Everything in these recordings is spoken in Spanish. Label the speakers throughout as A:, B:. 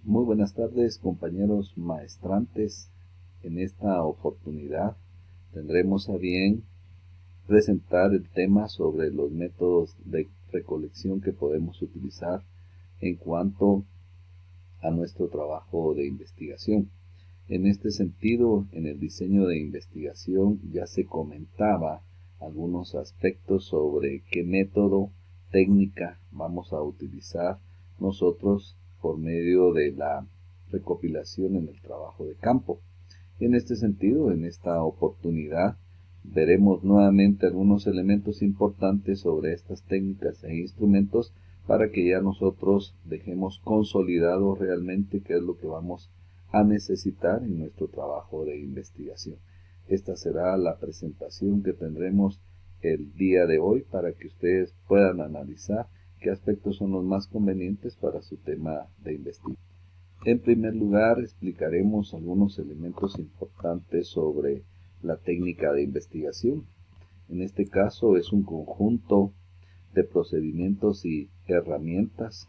A: Muy buenas tardes, compañeros maestrantes. En esta oportunidad tendremos a bien presentar el tema sobre los métodos de recolección que podemos utilizar en cuanto a nuestro trabajo de investigación. En este sentido, en el diseño de investigación ya se comentaba algunos aspectos sobre qué método, técnica vamos a utilizar nosotros por medio de la recopilación en el trabajo de campo. En este sentido, en esta oportunidad, veremos nuevamente algunos elementos importantes sobre estas técnicas e instrumentos para que ya nosotros dejemos consolidado realmente qué es lo que vamos a necesitar en nuestro trabajo de investigación. Esta será la presentación que tendremos el día de hoy para que ustedes puedan analizar qué aspectos son los más convenientes para su tema de investigación. En primer lugar, explicaremos algunos elementos importantes sobre la técnica de investigación. En este caso es un conjunto de procedimientos y herramientas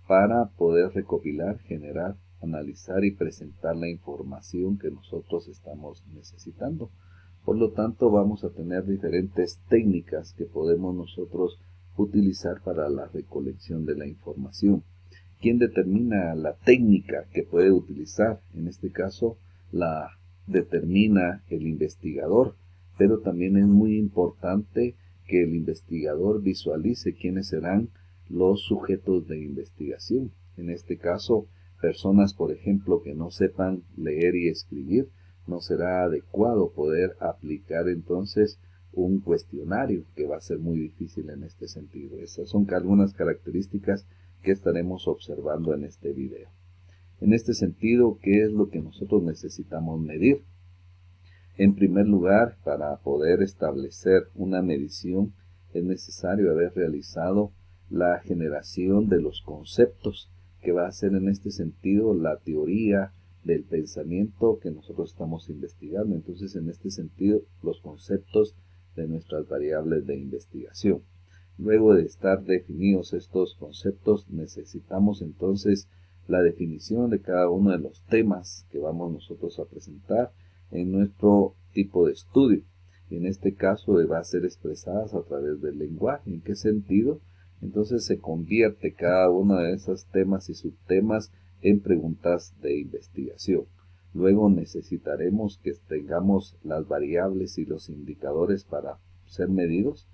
A: para poder recopilar, generar, analizar y presentar la información que nosotros estamos necesitando. Por lo tanto, vamos a tener diferentes técnicas que podemos nosotros utilizar para la recolección de la información. ¿Quién determina la técnica que puede utilizar? En este caso, la determina el investigador, pero también es muy importante que el investigador visualice quiénes serán los sujetos de investigación. En este caso, personas, por ejemplo, que no sepan leer y escribir, no será adecuado poder aplicar entonces un cuestionario, que va a ser muy difícil en este sentido. Esas son algunas características que estaremos observando en este video. En este sentido, ¿qué es lo que nosotros necesitamos medir? En primer lugar, para poder establecer una medición, es necesario haber realizado la generación de los conceptos, que va a ser en este sentido la teoría del pensamiento que nosotros estamos investigando. Entonces, en este sentido, los conceptos de nuestras variables de investigación. Luego de estar definidos estos conceptos, necesitamos entonces la definición de cada uno de los temas que vamos nosotros a presentar en nuestro tipo de estudio. En este caso va a ser expresadas a través del lenguaje. ¿En qué sentido? Entonces se convierte cada uno de esos temas y subtemas en preguntas de investigación. Luego necesitaremos que tengamos las variables y los indicadores para ser medidos.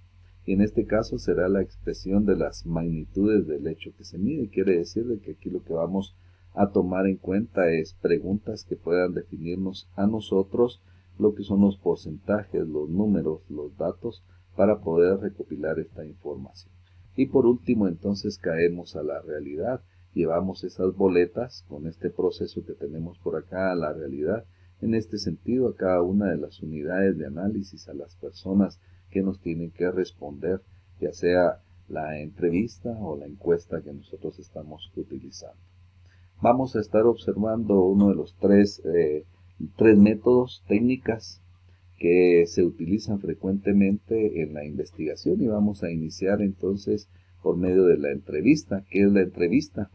A: Y en este caso será la expresión de las magnitudes del hecho que se mide. Quiere decir de que aquí lo que vamos a tomar en cuenta es preguntas que puedan definirnos a nosotros lo que son los porcentajes, los números, los datos para poder recopilar esta información. Y por último entonces caemos a la realidad. Llevamos esas boletas con este proceso que tenemos por acá a la realidad. En este sentido, a cada una de las unidades de análisis, a las personas que nos tienen que responder, ya sea la entrevista o la encuesta que nosotros estamos utilizando. Vamos a estar observando uno de los tres métodos, técnicas que se utilizan frecuentemente en la investigación, y vamos a iniciar entonces por medio de la entrevista. ¿Qué es la entrevista?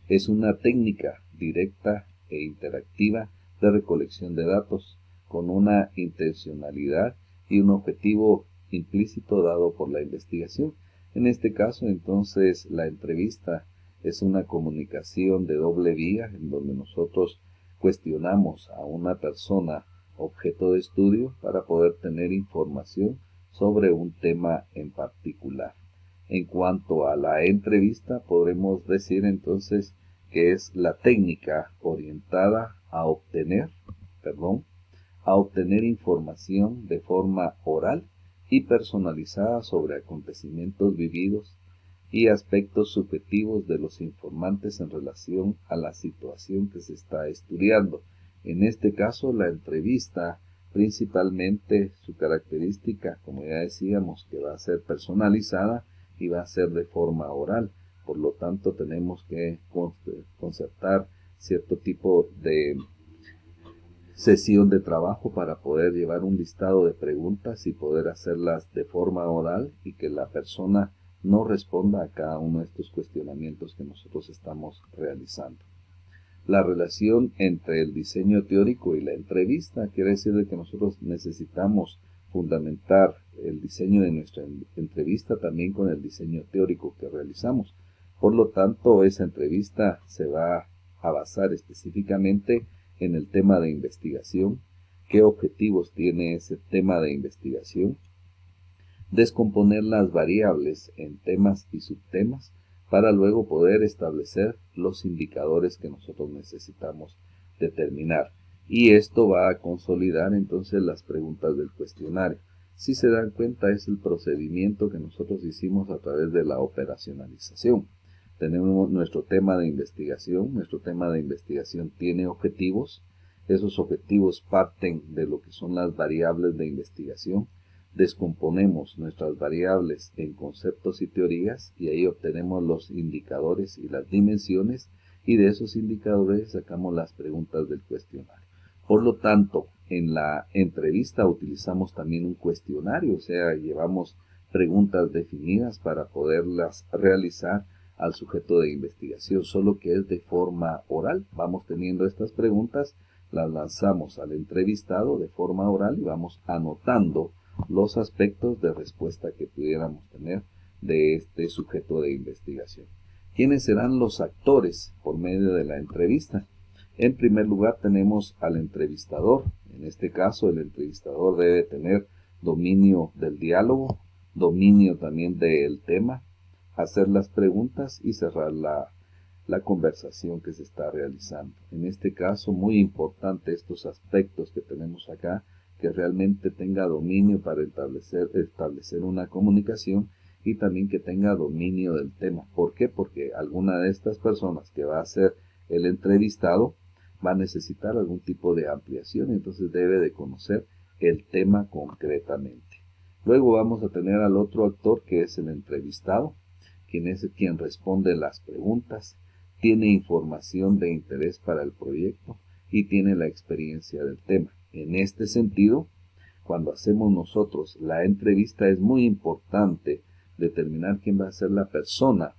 A: Es una técnica directa e interactiva de recolección de datos con una intencionalidad y un objetivo implícito dado por la investigación. En este caso, entonces, la entrevista es una comunicación de doble vía en donde nosotros cuestionamos a una persona objeto de estudio para poder tener información sobre un tema en particular. En cuanto a la entrevista, podremos decir entonces que es la técnica orientada a obtener información de forma oral y personalizada sobre acontecimientos vividos y aspectos subjetivos de los informantes en relación a la situación que se está estudiando. En este caso, la entrevista, principalmente su característica, como ya decíamos, que va a ser personalizada y va a ser de forma oral. Por lo tanto, tenemos que concertar cierto tipo de sesión de trabajo para poder llevar un listado de preguntas y poder hacerlas de forma oral y que la persona no responda a cada uno de estos cuestionamientos que nosotros estamos realizando. la relación entre el diseño teórico y la entrevista. Quiere decir de que nosotros necesitamos fundamentar el diseño de nuestra entrevista también con el diseño teórico que realizamos. Por lo tanto, esa entrevista se va a basar específicamente en el tema de investigación, qué objetivos tiene ese tema de investigación, descomponer las variables en temas y subtemas para luego poder establecer los indicadores que nosotros necesitamos determinar. Y esto va a consolidar entonces las preguntas del cuestionario. Si se dan cuenta, es el procedimiento que nosotros hicimos a través de la operacionalización. Tenemos nuestro tema de investigación. Nuestro tema de investigación tiene objetivos. Esos objetivos parten de lo que son las variables de investigación. Descomponemos nuestras variables en conceptos y teorías y ahí obtenemos los indicadores y las dimensiones, y de esos indicadores sacamos las preguntas del cuestionario. Por lo tanto, en la entrevista utilizamos también un cuestionario, o sea, llevamos preguntas definidas para poderlas realizar al sujeto de investigación, solo que es de forma oral. Vamos teniendo estas preguntas, las lanzamos al entrevistado de forma oral y vamos anotando los aspectos de respuesta que pudiéramos tener de este sujeto de investigación. ¿Quiénes serán los actores por medio de la entrevista? En primer lugar tenemos al entrevistador. En este caso el entrevistador debe tener dominio del diálogo, dominio también del tema, hacer las preguntas y cerrar la conversación que se está realizando. En este caso, muy importante estos aspectos que tenemos acá, que realmente tenga dominio para establecer una comunicación y también que tenga dominio del tema. ¿Por qué? Porque alguna de estas personas que va a ser el entrevistado va a necesitar algún tipo de ampliación, entonces debe de conocer el tema concretamente. Luego vamos a tener al otro actor, que es el entrevistado, quien es quien responde las preguntas, tiene información de interés para el proyecto y tiene la experiencia del tema. En este sentido, cuando hacemos nosotros la entrevista, es muy importante determinar quién va a ser la persona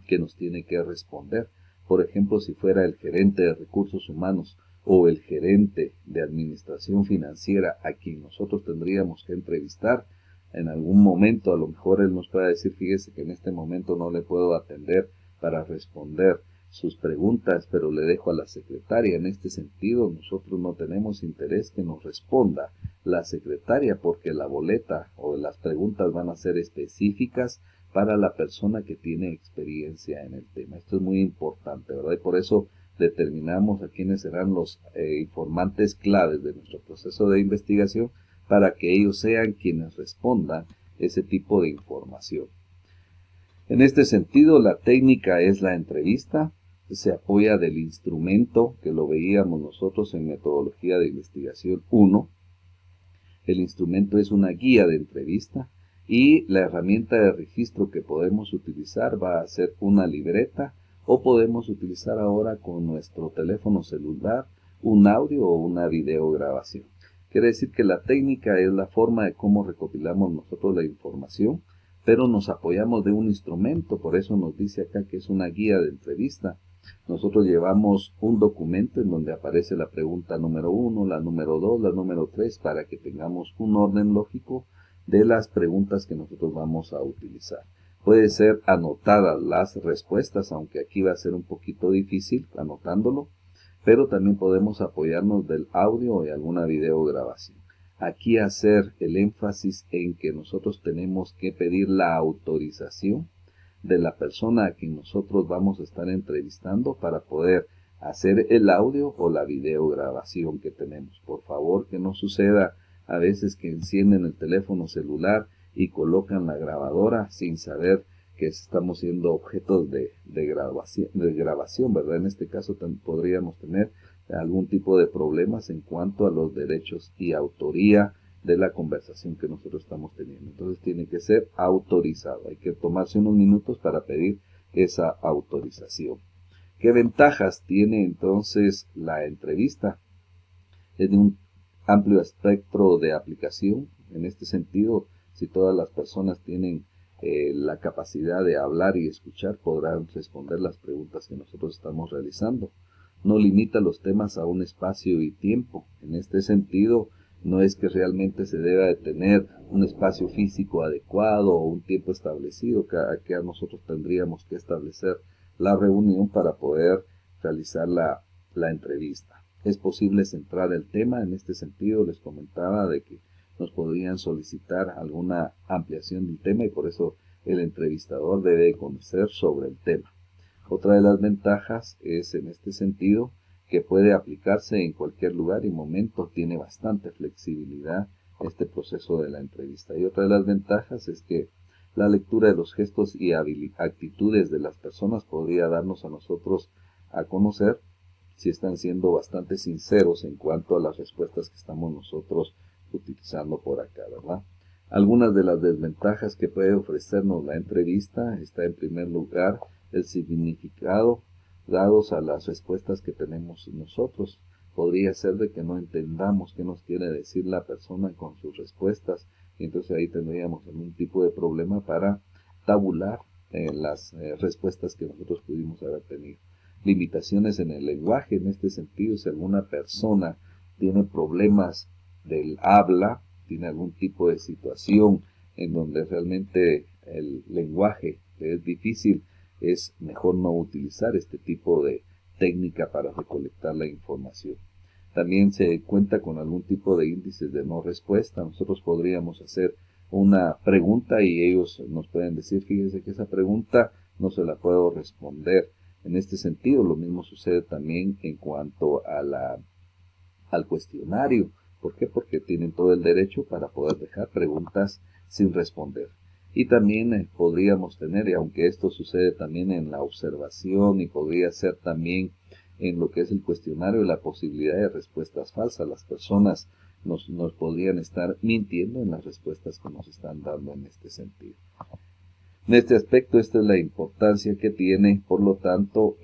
A: que nos tiene que responder. Por ejemplo, si fuera el gerente de recursos humanos o el gerente de administración financiera a quien nosotros tendríamos que entrevistar, en algún momento a lo mejor él nos pueda decir: fíjese que en este momento no le puedo atender para responder sus preguntas, pero le dejo a la secretaria. En este sentido, nosotros no tenemos interés que nos responda la secretaria, porque la boleta o las preguntas van a ser específicas para la persona que tiene experiencia en el tema. Esto es muy importante, ¿verdad? Y por eso determinamos a quiénes serán los informantes claves de nuestro proceso de investigación, para que ellos sean quienes respondan ese tipo de información. En este sentido, la técnica es la entrevista. Se apoya del instrumento que lo veíamos nosotros en metodología de investigación 1. El instrumento es una guía de entrevista y la herramienta de registro que podemos utilizar va a ser una libreta, o podemos utilizar ahora con nuestro teléfono celular un audio o una videograbación. Quiere decir que la técnica es la forma de cómo recopilamos nosotros la información, pero nos apoyamos de un instrumento. Por eso nos dice acá que es una guía de entrevista. Nosotros llevamos un documento en donde aparece la pregunta número 1, la número 2, la número 3, para que tengamos un orden lógico de las preguntas que nosotros vamos a utilizar. Puede ser anotadas las respuestas, aunque aquí va a ser un poquito difícil anotándolo, pero también podemos apoyarnos del audio o de alguna videograbación. Aquí hacer el énfasis en que nosotros tenemos que pedir la autorización de la persona a quien nosotros vamos a estar entrevistando para poder hacer el audio o la videograbación que tenemos. Por favor, que no suceda a veces que encienden el teléfono celular y colocan la grabadora sin saber que estamos siendo objetos de grabación, ¿verdad? En este caso podríamos tener algún tipo de problemas en cuanto a los derechos y autoría de la conversación que nosotros estamos teniendo. Entonces tiene que ser autorizado. Hay que tomarse unos minutos para pedir esa autorización. ¿Qué ventajas tiene entonces la entrevista? Es de un amplio espectro de aplicación. En este sentido, si todas las personas tienen la capacidad de hablar y escuchar, podrán responder las preguntas que nosotros estamos realizando. no limita los temas a un espacio y tiempo. En este sentido, no es que realmente se deba de tener un espacio físico adecuado o un tiempo establecido, que a nosotros tendríamos que establecer la reunión para poder realizar la entrevista. Es posible centrar el tema. En este sentido, les comentaba de que nos podrían solicitar alguna ampliación del tema y por eso el entrevistador debe conocer sobre el tema. Otra de las ventajas es en este sentido que puede aplicarse en cualquier lugar y momento, tiene bastante flexibilidad este proceso de la entrevista. Y otra de las ventajas es que la lectura de los gestos y actitudes de las personas podría darnos a nosotros a conocer si están siendo bastante sinceros en cuanto a las respuestas que estamos nosotros utilizando por acá, ¿verdad? Algunas de las desventajas que puede ofrecernos la entrevista está en primer lugar el significado dados a las respuestas que tenemos nosotros. Podría ser de que no entendamos qué nos quiere decir la persona con sus respuestas y entonces ahí tendríamos algún tipo de problema para tabular las respuestas que nosotros pudimos haber tenido. Limitaciones en el lenguaje, en este sentido, si alguna persona tiene problemas del habla, tiene algún tipo de situación en donde realmente el lenguaje es difícil, es mejor no utilizar este tipo de técnica para recolectar la información. También se cuenta con algún tipo de índices de no respuesta. Nosotros podríamos hacer una pregunta y ellos nos pueden decir, fíjese que esa pregunta no se la puedo responder. En este sentido, lo mismo sucede también en cuanto a al cuestionario. ¿Por qué? Porque tienen todo el derecho para poder dejar preguntas sin responder. Y también podríamos tener, y aunque esto sucede también en la observación y podría ser también en lo que es el cuestionario, la posibilidad de respuestas falsas. Las personas nos podrían estar mintiendo en las respuestas que nos están dando en este sentido. En este aspecto, esta es la importancia que tiene, por lo tanto,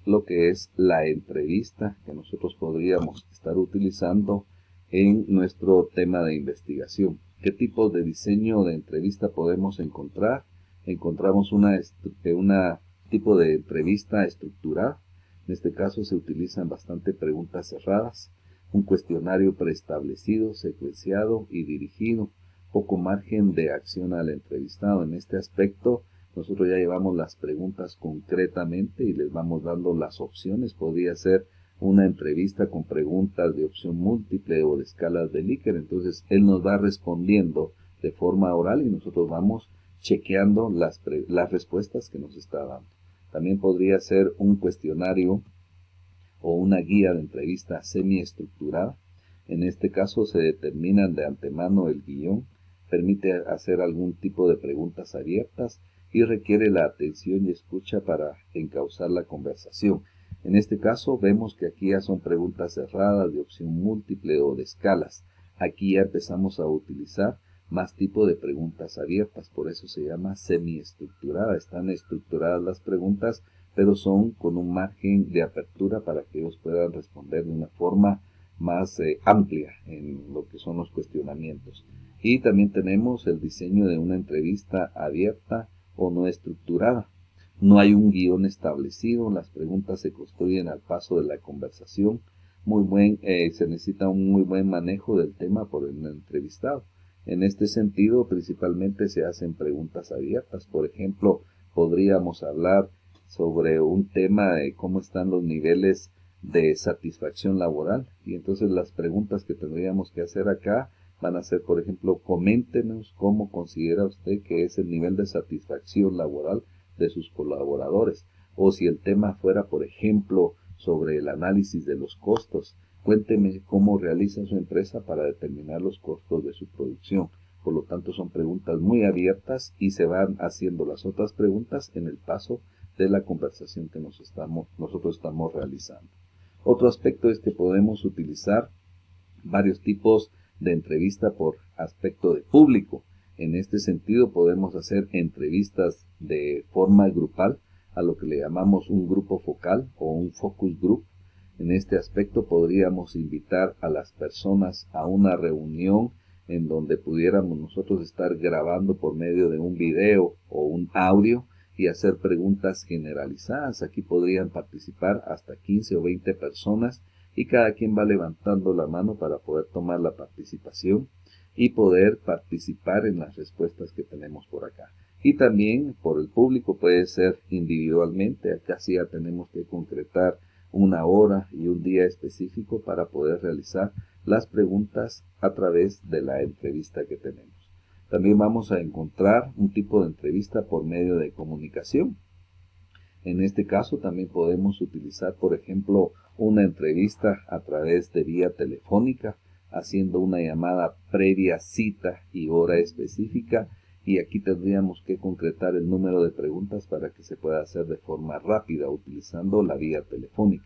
A: lo que es la entrevista que nosotros podríamos estar utilizando en nuestro tema de investigación. ¿Qué tipo de diseño de entrevista podemos encontrar? Encontramos una tipo de entrevista estructurada. En este caso se utilizan bastante preguntas cerradas, un cuestionario preestablecido, secuenciado y dirigido, poco margen de acción al entrevistado. En este aspecto, nosotros ya llevamos las preguntas concretamente y les vamos dando las opciones. Podría ser una entrevista con preguntas de opción múltiple o de escalas de Likert. Entonces, él nos va respondiendo de forma oral y nosotros vamos chequeando las respuestas que nos está dando. También podría ser un cuestionario o una guía de entrevista semiestructurada. En este caso se determinan de antemano el guión, permite hacer algún tipo de preguntas abiertas y requiere la atención y escucha para encauzar la conversación. En este caso vemos que aquí ya son preguntas cerradas de opción múltiple o de escalas. Aquí ya empezamos a utilizar más tipo de preguntas abiertas, por eso se llama semiestructurada. Están estructuradas las preguntas, pero son con un margen de apertura para que ellos puedan responder de una forma más amplia en lo que son los cuestionamientos. Y también tenemos el diseño de una entrevista abierta o no estructurada. No hay un guión establecido, las preguntas se construyen al paso de la conversación. Se necesita un muy buen manejo del tema por el entrevistado. En este sentido, principalmente se hacen preguntas abiertas. Por ejemplo, podríamos hablar sobre un tema de cómo están los niveles de satisfacción laboral. Y entonces las preguntas que tendríamos que hacer acá van a ser, por ejemplo, coméntenos cómo considera usted que es el nivel de satisfacción laboral de sus colaboradores. O si el tema fuera, por ejemplo, sobre el análisis de los costos, cuénteme cómo realiza su empresa para determinar los costos de su producción. Por lo tanto, son preguntas muy abiertas y se van haciendo las otras preguntas en el paso de la conversación que nosotros estamos realizando. Otro aspecto es que podemos utilizar varios tipos de entrevista por aspecto de público. En este sentido podemos hacer entrevistas de forma grupal, a lo que le llamamos un grupo focal o un focus group. En este aspecto podríamos invitar a las personas a una reunión en donde pudiéramos nosotros estar grabando por medio de un video o un audio y hacer preguntas generalizadas. Aquí podrían participar hasta 15 o 20 personas y cada quien va levantando la mano para poder tomar la participación y poder participar en las respuestas que tenemos por acá. Y también por el público puede ser individualmente. Acá sí ya tenemos que concretar una hora y un día específico para poder realizar las preguntas a través de la entrevista que tenemos. También vamos a encontrar un tipo de entrevista por medio de comunicación. En este caso también podemos utilizar, por ejemplo, una entrevista a través de vía telefónica, haciendo una llamada previa cita y hora específica, y aquí tendríamos que concretar el número de preguntas para que se pueda hacer de forma rápida utilizando la vía telefónica.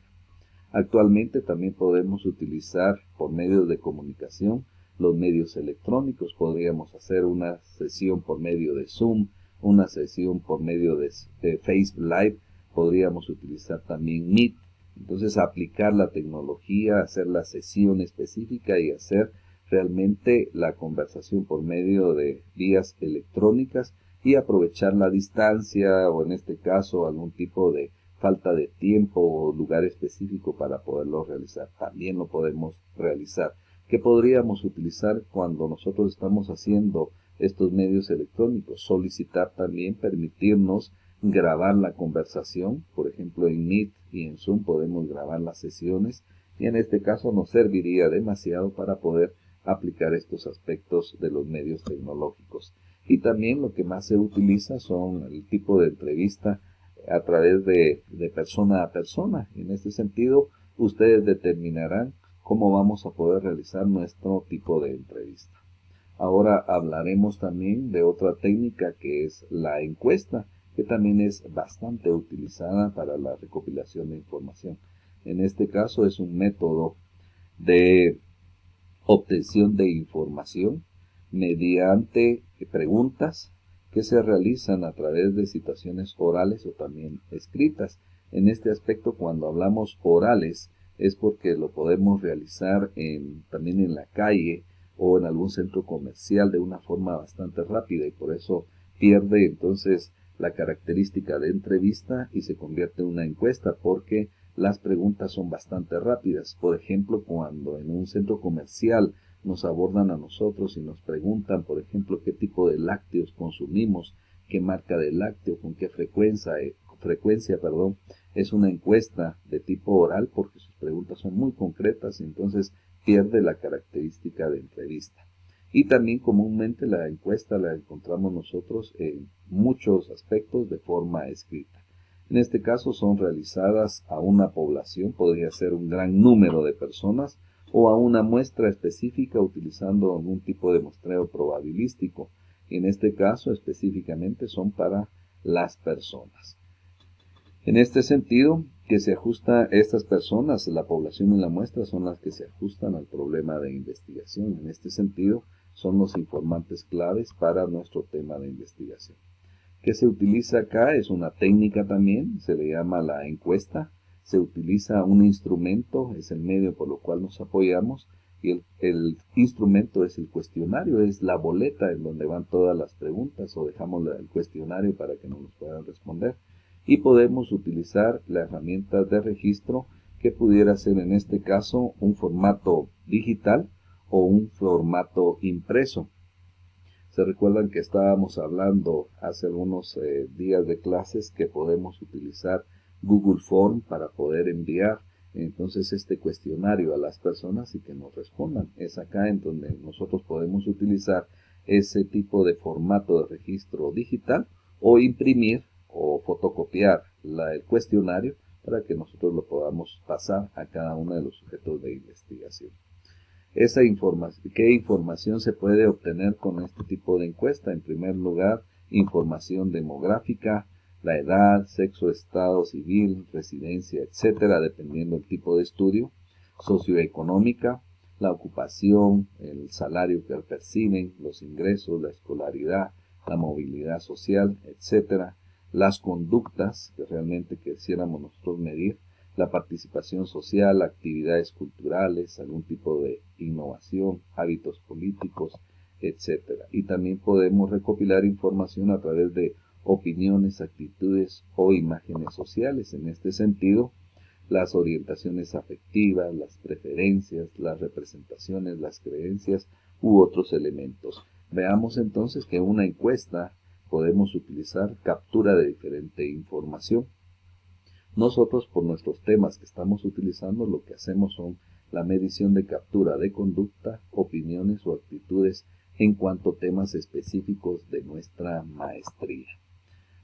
A: Actualmente también podemos utilizar por medios de comunicación los medios electrónicos. Podríamos hacer una sesión por medio de Zoom, una sesión por medio de Facebook Live, podríamos utilizar también Meet. Entonces aplicar la tecnología, hacer la sesión específica y hacer realmente la conversación por medio de vías electrónicas y aprovechar la distancia o en este caso algún tipo de falta de tiempo o lugar específico para poderlo realizar. También lo podemos realizar. ¿Qué podríamos utilizar cuando nosotros estamos haciendo estos medios electrónicos? Solicitar también, permitirnos grabar la conversación. Por ejemplo, en Meet y en Zoom podemos grabar las sesiones y en este caso nos serviría demasiado para poder aplicar estos aspectos de los medios tecnológicos. Y también lo que más se utiliza son el tipo de entrevista a través de persona a persona. En este sentido, ustedes determinarán cómo vamos a poder realizar nuestro tipo de entrevista. Ahora hablaremos también de otra técnica que es la encuesta, que también es bastante utilizada para la recopilación de información. En este caso es un método de obtención de información mediante preguntas que se realizan a través de situaciones orales o también escritas. En este aspecto, cuando hablamos orales, es porque lo podemos realizar también en la calle o en algún centro comercial de una forma bastante rápida y por eso pierde entonces la característica de entrevista y se convierte en una encuesta porque las preguntas son bastante rápidas. Por ejemplo, cuando en un centro comercial nos abordan a nosotros y nos preguntan, por ejemplo, qué tipo de lácteos consumimos, qué marca de lácteo, con qué frecuencia, es una encuesta de tipo oral porque sus preguntas son muy concretas y entonces pierde la característica de entrevista. Y también comúnmente la encuesta la encontramos nosotros en muchos aspectos de forma escrita. En este caso son realizadas a una población, podría ser un gran número de personas, o a una muestra específica utilizando algún tipo de muestreo probabilístico. En este caso específicamente son para las personas. En este sentido, que se ajusta estas personas, la población y la muestra son las que se ajustan al problema de investigación. En este sentido, son los informantes claves para nuestro tema de investigación. ¿Qué se utiliza acá? Es una técnica también, se le llama la encuesta. Se utiliza un instrumento, es el medio por lo cual nos apoyamos, y el instrumento es el cuestionario, es la boleta en donde van todas las preguntas, o dejamos el cuestionario para que nos puedan responder. Y podemos utilizar la herramienta de registro, que pudiera ser en este caso un formato digital o un formato impreso. Se recuerdan que estábamos hablando hace algunos días de clases que podemos utilizar Google Form para poder enviar entonces este cuestionario a las personas y que nos respondan. Es acá en donde nosotros podemos utilizar ese tipo de formato de registro digital o imprimir o fotocopiar el cuestionario para que nosotros lo podamos pasar a cada uno de los sujetos de investigación. ¿Qué información se puede obtener con este tipo de encuesta? En primer lugar, información demográfica, la edad, sexo, estado civil, residencia, etcétera, dependiendo del tipo de estudio, socioeconómica, la ocupación, el salario que perciben, los ingresos, la escolaridad, la movilidad social, etcétera, las conductas que realmente quisiéramos nosotros medir, la participación social, actividades culturales, algún tipo de innovación, hábitos políticos, etcétera. Y también podemos recopilar información a través de opiniones, actitudes o imágenes sociales. En este sentido, las orientaciones afectivas, las preferencias, las representaciones, las creencias u otros elementos. Veamos entonces que en una encuesta podemos utilizar captura de diferente información. Nosotros, por nuestros temas que estamos utilizando, lo que hacemos son la medición de captura de conducta, opiniones o actitudes en cuanto a temas específicos de nuestra maestría.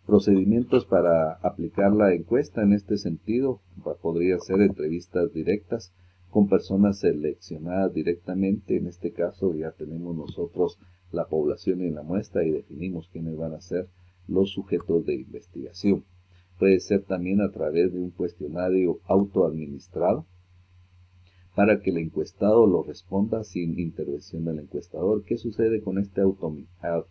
A: Procedimientos para aplicar la encuesta en este sentido podría ser entrevistas directas con personas seleccionadas directamente. En este caso ya tenemos nosotros la población en la muestra y definimos quiénes van a ser los sujetos de investigación. Puede ser también a través de un cuestionario autoadministrado para que el encuestado lo responda sin intervención del encuestador. ¿Qué sucede con este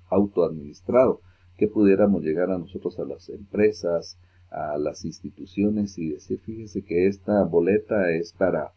A: autoadministrado? Que pudiéramos llegar a nosotros a las empresas, a las instituciones y decir, fíjese que esta boleta es para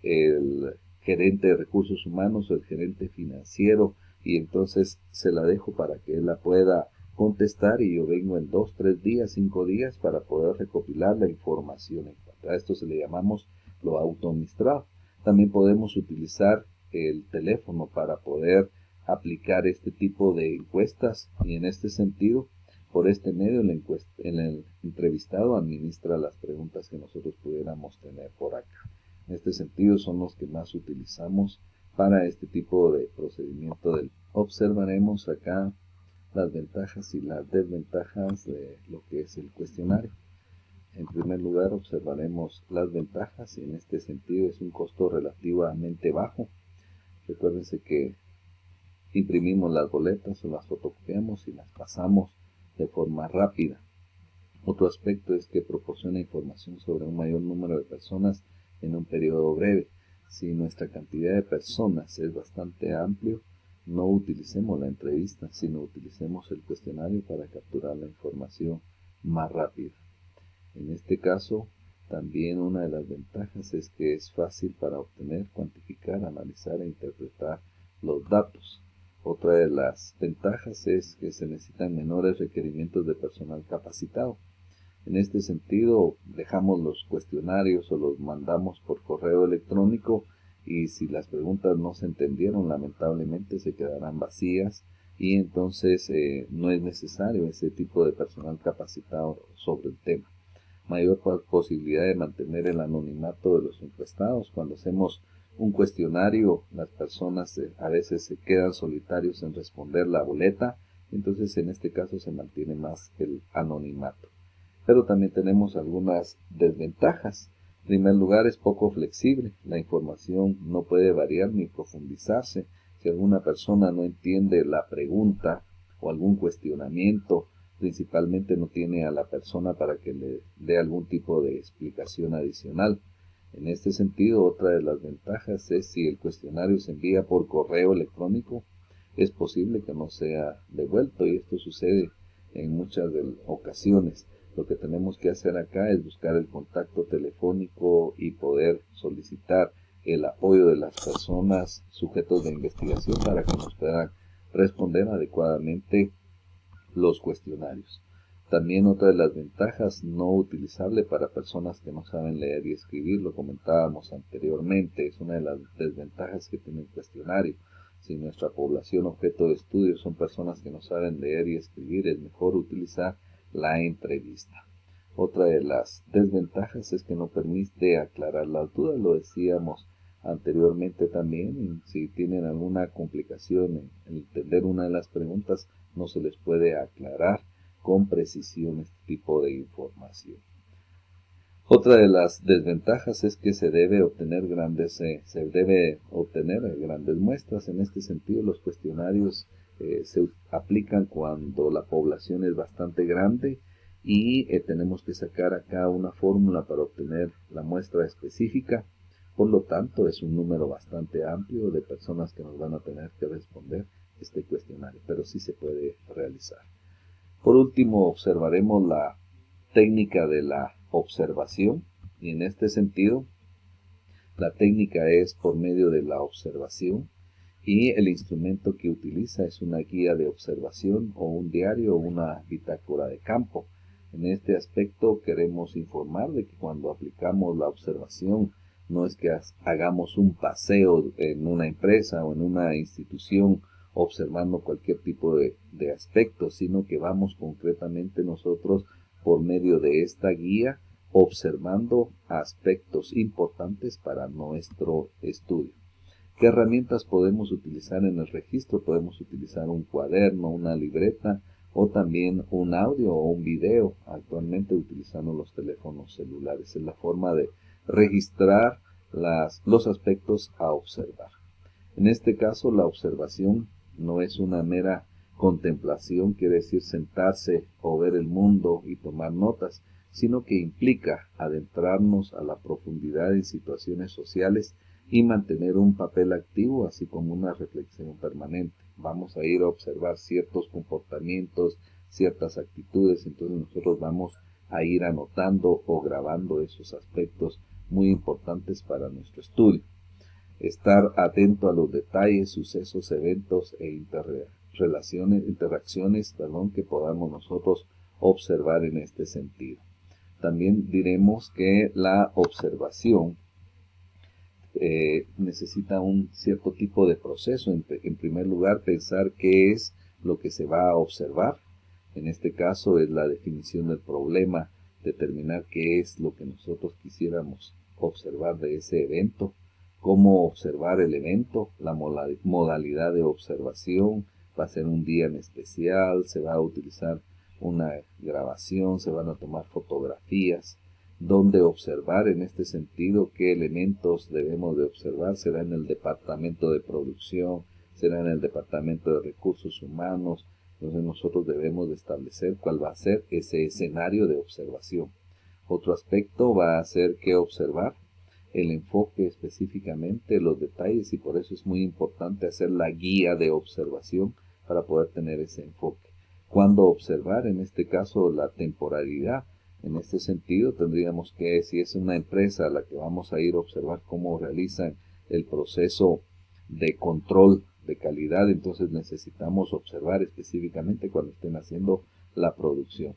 A: el gerente de recursos humanos o el gerente financiero, y entonces se la dejo para que él la pueda contestar y yo vengo en 2, 3 días, 5 días para poder recopilar la información. A esto se le llamamos lo autoadministrado. También podemos utilizar el teléfono para poder aplicar este tipo de encuestas, y en este sentido, por este medio, el entrevistado administra las preguntas que nosotros pudiéramos tener por acá. En este sentido son los que más utilizamos para este tipo de procedimiento. Observaremos acá las ventajas y las desventajas de lo que es el cuestionario. En primer lugar, observaremos las ventajas, y en este sentido es un costo relativamente bajo. Recuérdense que imprimimos las boletas o las fotocopiamos y las pasamos de forma rápida. Otro aspecto es que proporciona información sobre un mayor número de personas en un periodo breve. Si nuestra cantidad de personas es bastante amplio, no utilicemos la entrevista, sino utilicemos el cuestionario para capturar la información más rápida. En este caso, también una de las ventajas es que es fácil para obtener, cuantificar, analizar e interpretar los datos. Otra de las ventajas es que se necesitan menores requerimientos de personal capacitado. En este sentido, dejamos los cuestionarios o los mandamos por correo electrónico, y si las preguntas no se entendieron, lamentablemente se quedarán vacías, y entonces no es necesario ese tipo de personal capacitado sobre el tema. Mayor posibilidad de mantener el anonimato de los encuestados. Cuando hacemos un cuestionario, las personas a veces se quedan solitarios en responder la boleta, entonces en este caso se mantiene más el anonimato. Pero también tenemos algunas desventajas. En primer lugar, es poco flexible. La información no puede variar ni profundizarse. Si alguna persona no entiende la pregunta o algún cuestionamiento, principalmente no tiene a la persona para que le dé algún tipo de explicación adicional. En este sentido, otra de las ventajas es si el cuestionario se envía por correo electrónico, es posible que no sea devuelto, y esto sucede en muchas ocasiones. Lo que tenemos que hacer acá es buscar el contacto telefónico y poder solicitar el apoyo de las personas sujetos de investigación para que nos puedan responder adecuadamente los cuestionarios. También otra de las ventajas, no utilizable para personas que no saben leer y escribir, lo comentábamos anteriormente, es una de las desventajas que tiene el cuestionario. Si nuestra población objeto de estudio son personas que no saben leer y escribir, es mejor utilizar la entrevista. Otra de las desventajas es que no permite aclarar las dudas, lo decíamos anteriormente también, y si tienen alguna complicación en entender una de las preguntas, no se les puede aclarar con precisión este tipo de información. Otra de las desventajas es que se debe obtener grandes muestras. En este sentido, los cuestionarios se aplican cuando la población es bastante grande y tenemos que sacar acá una fórmula para obtener la muestra específica. Por lo tanto, es un número bastante amplio de personas que nos van a tener que responder este cuestionario, pero sí se puede realizar. Por último, observaremos la técnica de la observación, y en este sentido, la técnica es por medio de la observación y el instrumento que utiliza es una guía de observación o un diario o una bitácora de campo. En este aspecto queremos informar de que cuando aplicamos la observación no es que hagamos un paseo en una empresa o en una institución observando cualquier tipo de aspecto, sino que vamos concretamente nosotros por medio de esta guía observando aspectos importantes para nuestro estudio. ¿Qué herramientas podemos utilizar en el registro? Podemos utilizar un cuaderno, una libreta o también un audio o un video, actualmente utilizando los teléfonos celulares. Es la forma de registrar los aspectos a observar. En este caso, la observación no es una mera contemplación, quiere decir sentarse o ver el mundo y tomar notas, sino que implica adentrarnos a la profundidad en situaciones sociales y mantener un papel activo, así como una reflexión permanente. Vamos a ir a observar ciertos comportamientos, ciertas actitudes, entonces nosotros vamos a ir anotando o grabando esos aspectos muy importantes para nuestro estudio. Estar atento a los detalles, sucesos, eventos e interacciones que podamos nosotros observar en este sentido. También diremos que la observación necesita un cierto tipo de proceso. En primer lugar, pensar qué es lo que se va a observar. En este caso es la definición del problema, determinar qué es lo que nosotros quisiéramos observar de ese evento, cómo observar el evento, la modalidad de observación, va a ser un día en especial, se va a utilizar una grabación, se van a tomar fotografías, dónde observar en este sentido, qué elementos debemos de observar, será en el departamento de producción, será en el departamento de recursos humanos. Entonces nosotros debemos de establecer cuál va a ser ese escenario de observación. Otro aspecto va a ser qué observar, el enfoque específicamente, los detalles, y por eso es muy importante hacer la guía de observación para poder tener ese enfoque. ¿Cuándo observar? En este caso la temporalidad. En este sentido tendríamos que, si es una empresa a la que vamos a ir a observar cómo realizan el proceso de control de calidad, entonces necesitamos observar específicamente cuando estén haciendo la producción.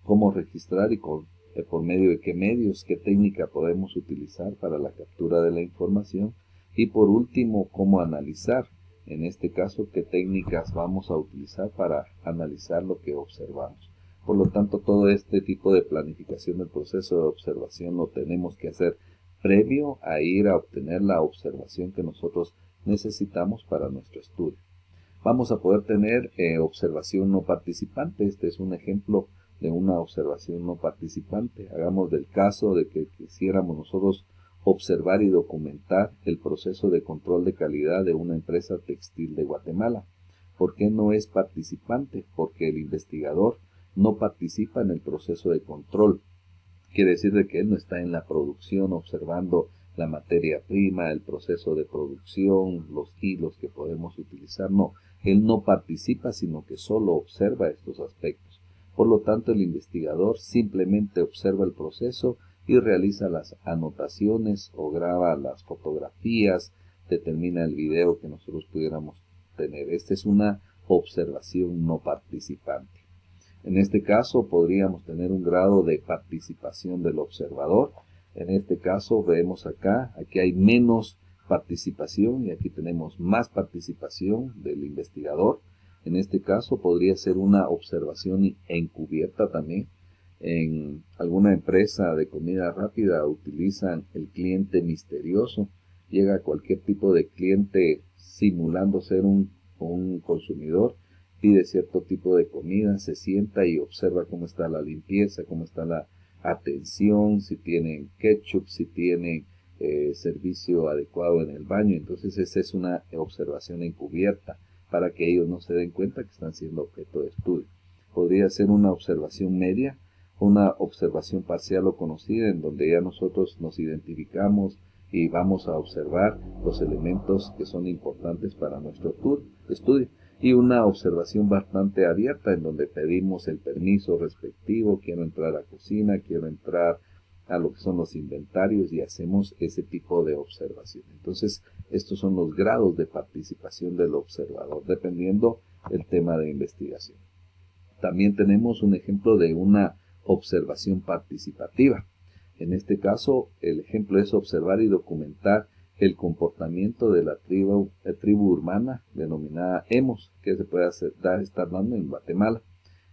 A: Cómo registrar y por medio de qué medios, qué técnica podemos utilizar para la captura de la información. Y por último, cómo analizar. En este caso, qué técnicas vamos a utilizar para analizar lo que observamos. Por lo tanto, todo este tipo de planificación del proceso de observación lo tenemos que hacer previo a ir a obtener la observación que nosotros necesitamos para nuestro estudio. Vamos a poder tener observación no participante. Este es un ejemplo de una observación no participante. Hagamos del caso de que quisiéramos nosotros observar y documentar el proceso de control de calidad de una empresa textil de Guatemala. ¿Por qué no es participante? Porque el investigador no participa en el proceso de control. Quiere decir de que él no está en la producción observando la materia prima, el proceso de producción, los hilos que podemos utilizar. No, él no participa, sino que solo observa estos aspectos. Por lo tanto, el investigador simplemente observa el proceso y realiza las anotaciones o graba las fotografías, determina el video que nosotros pudiéramos tener. Esta es una observación no participante. En este caso podríamos tener un grado de participación del observador. En este caso vemos aquí hay menos participación y aquí tenemos más participación del investigador. En este caso podría ser una observación encubierta también. En alguna empresa de comida rápida utilizan el cliente misterioso. Llega cualquier tipo de cliente simulando ser un consumidor, pide cierto tipo de comida, se sienta y observa cómo está la limpieza, cómo está la atención, si tienen ketchup, si tienen servicio adecuado en el baño. Entonces esa es una observación encubierta para que ellos no se den cuenta que están siendo objeto de estudio. Podría ser una observación media, una observación parcial o conocida, en donde ya nosotros nos identificamos y vamos a observar los elementos que son importantes para nuestro estudio. Y una observación bastante abierta, en donde pedimos el permiso respectivo, quiero entrar a cocina, quiero entrar a lo que son los inventarios y hacemos ese tipo de observación. Entonces, estos son los grados de participación del observador, dependiendo el tema de investigación. También tenemos un ejemplo de una observación participativa. En este caso, el ejemplo es observar y documentar el comportamiento de la tribu urbana denominada Hemos, que se puede estar dando en Guatemala.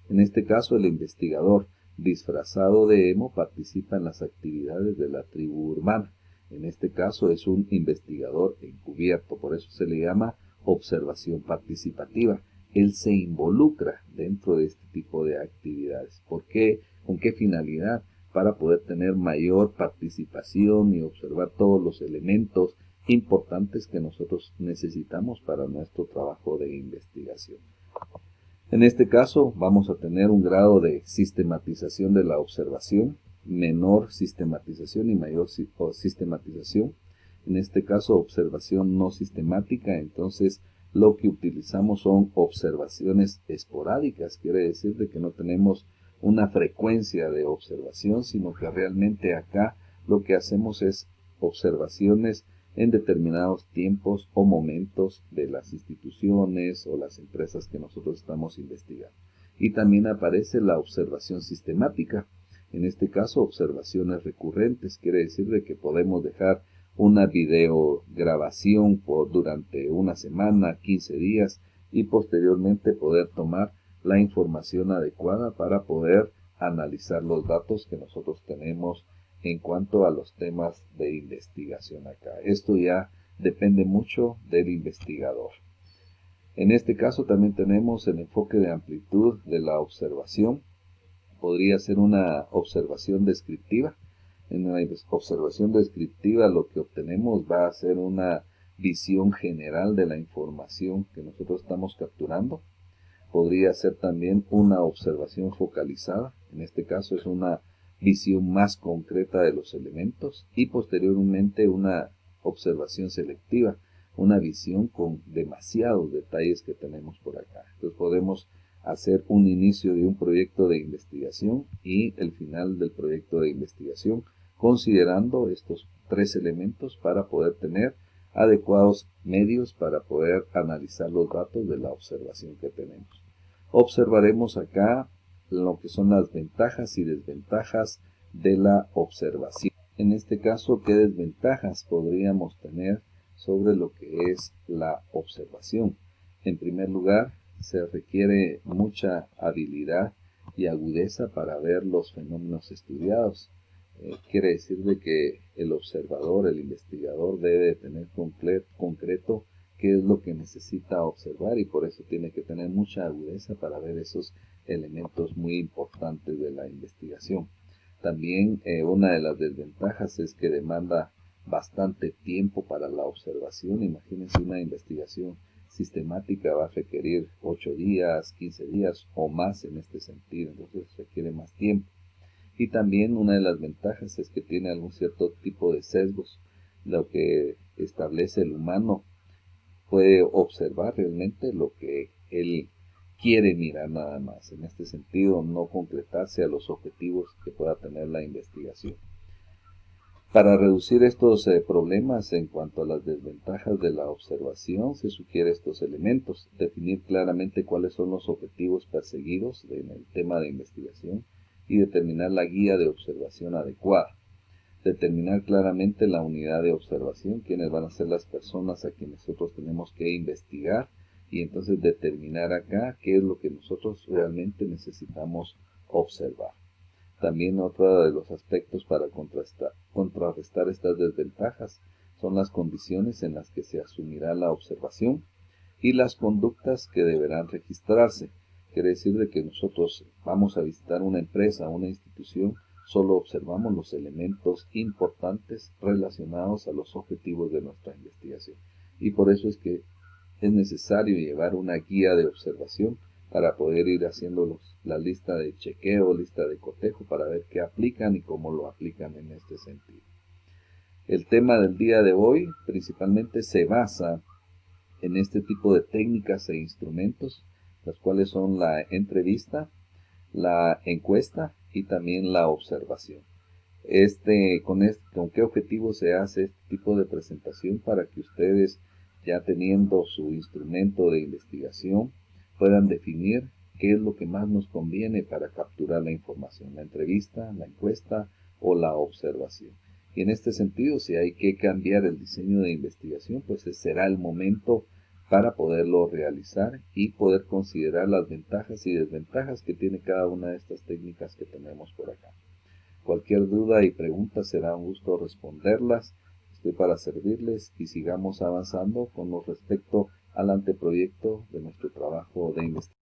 A: En este caso, el investigador disfrazado de Emo participa en las actividades de la tribu urbana. En este caso es un investigador encubierto, por eso se le llama observación participativa. Él se involucra dentro de este tipo de actividades. ¿Por qué? ¿Con qué finalidad? Para poder tener mayor participación y observar todos los elementos importantes que nosotros necesitamos para nuestro trabajo de investigación. En este caso vamos a tener un grado de sistematización de la observación, menor sistematización y mayor sistematización. En este caso observación no sistemática, entonces lo que utilizamos son observaciones esporádicas, quiere decir de que no tenemos una frecuencia de observación, sino que realmente acá lo que hacemos es observaciones en determinados tiempos o momentos de las instituciones o las empresas que nosotros estamos investigando. Y también aparece la observación sistemática, en este caso observaciones recurrentes, quiere decir de que podemos dejar una videograbación durante una semana, 15 días y posteriormente poder tomar la información adecuada para poder analizar los datos que nosotros tenemos en cuanto a los temas de investigación acá. Esto ya depende mucho del investigador. En este caso también tenemos el enfoque de amplitud de la observación. Podría ser una observación descriptiva. En una observación descriptiva lo que obtenemos va a ser una visión general de la información que nosotros estamos capturando. Podría ser también una observación focalizada. En este caso es una visión más concreta de los elementos y posteriormente una observación selectiva, una visión con demasiados detalles que tenemos por acá. Entonces podemos hacer un inicio de un proyecto de investigación y el final del proyecto de investigación considerando estos tres elementos para poder tener adecuados medios para poder analizar los datos de la observación que tenemos. Observaremos acá lo que son las ventajas y desventajas de la observación. En este caso, ¿qué desventajas podríamos tener sobre lo que es la observación? En primer lugar, se requiere mucha habilidad y agudeza para ver los fenómenos estudiados. Quiere decir de que el observador, el investigador debe tener concreto qué es lo que necesita observar y por eso tiene que tener mucha agudeza para ver esos elementos muy importantes de la investigación. También una de las desventajas es que demanda bastante tiempo para la observación. Imagínense, una investigación sistemática va a requerir 8 días, 15 días o más en este sentido, entonces requiere más tiempo. Y también una de las ventajas es que tiene algún cierto tipo de sesgos, lo que establece el humano puede observar realmente lo que él quiere mirar nada más. En este sentido, no concretarse a los objetivos que pueda tener la investigación. Para reducir estos problemas en cuanto a las desventajas de la observación, se sugiere estos elementos: definir claramente cuáles son los objetivos perseguidos en el tema de investigación y determinar la guía de observación adecuada. Determinar claramente la unidad de observación, quiénes van a ser las personas a quienes nosotros tenemos que investigar, y entonces determinar acá qué es lo que nosotros realmente necesitamos observar. También otro de los aspectos para contrarrestar estas desventajas son las condiciones en las que se asumirá la observación y las conductas que deberán registrarse. Quiere decir de que nosotros vamos a visitar una empresa, una institución, solo observamos los elementos importantes relacionados a los objetivos de nuestra investigación. Y por eso es que es necesario llevar una guía de observación para poder ir haciendo la lista de chequeo, lista de cotejo, para ver qué aplican y cómo lo aplican en este sentido. El tema del día de hoy principalmente se basa en este tipo de técnicas e instrumentos, las cuales son la entrevista, la encuesta y también la observación. con qué objetivo se hace este tipo de presentación, para que ustedes, ya teniendo su instrumento de investigación, puedan definir qué es lo que más nos conviene para capturar la información, la entrevista, la encuesta o la observación. Y en este sentido, si hay que cambiar el diseño de investigación, pues ese será el momento para poderlo realizar y poder considerar las ventajas y desventajas que tiene cada una de estas técnicas que tenemos por acá. Cualquier duda y pregunta será un gusto responderlas. Estoy para servirles y sigamos avanzando con respecto al anteproyecto de nuestro trabajo de investigación.